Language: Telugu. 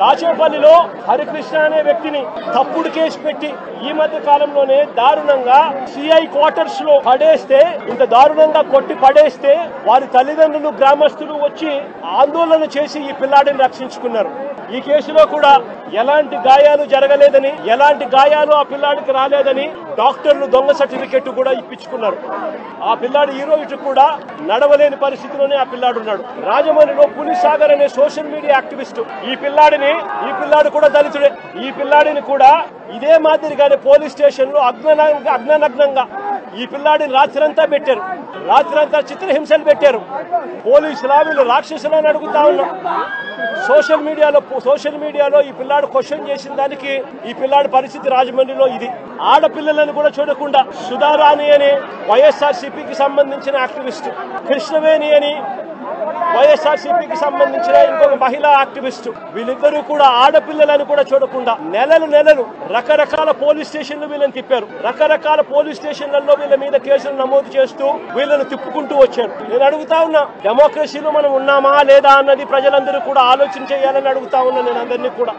దాచేపల్లిలో హరికృష్ణ అనే వ్యక్తిని తప్పుడు కేసు పెట్టి ఈ మధ్య కాలంలోనే దారుణంగా సిఐ క్వార్టర్స్ లో పడేస్తే, ఇంత దారుణంగా కొట్టి పడేస్తే వారి తల్లిదండ్రులు గ్రామస్తులు వచ్చి ఆందోళన చేసి ఈ పిల్లాడిని రక్షించుకున్నారు. ఈ కేసులో కూడా ఎలాంటి గాయాలు జరగలేదని, ఎలాంటి గాయాలు ఆ పిల్లాడికి రాలేదని డాక్టర్లు దొంగ సర్టిఫికెట్ కూడా ఇప్పించుకున్నారు. ఆ పిల్లాడు ఈ రోజు కూడా నడవలేని పరిస్థితిలోనే ఆ పిల్లాడు ఉన్నాడు. రాజమండ్రిలో పులిస్ సాగర్ అనే సోషల్ మీడియా యాక్టివిస్ట్ ఈ పిల్లాడు కూడా దళితుడే. ఈ పిల్లాడిని కూడా ఇదే మాదిరిగానే పోలీస్ స్టేషన్ లో అగ్ననగ్నంగా ఈ పిల్లాడిని రాత్రంతా పెట్టారు. రాత్రంతా చిత్రహింసలు పెట్టారు. పోలీసులా వీళ్ళు రాక్షసులని అడుగుతా ఉన్నాం. సోషల్ మీడియాలో ఈ పిల్లాడు క్వశ్చన్ చేసిన దానికి ఈ పిల్లాడి పరిస్థితి రాజమండ్రిలో ఇది. ఆడపిల్లలను కూడా చూడకుండా సుధారాణి అని వైఎస్ఆర్సీపీకి సంబంధించిన యాక్టివిస్ట్, కృష్ణవేణి అని వైఎస్ఆర్సీపీకి సంబంధించిన ఇంకొక మహిళా యాక్టివిస్ట్, వీళ్ళిద్దరూ కూడా ఆడపిల్లలను కూడా చూడకుండా నెలలు రకరకాల పోలీస్ స్టేషన్లు వీళ్ళని తిప్పారు. రకరకాల పోలీస్ స్టేషన్లలో వీళ్ళ మీద కేసులు నమోదు చేస్తూ వీళ్ళని తిప్పుకుంటూ వచ్చారు. నేను అడుగుతా ఉన్నా, డెమోక్రసీలో మనం ఉన్నామా లేదా అన్నది ప్రజలందరూ కూడా ఆలోచన చేయాలని అడుగుతా ఉన్నా నేను అందరినీ కూడా.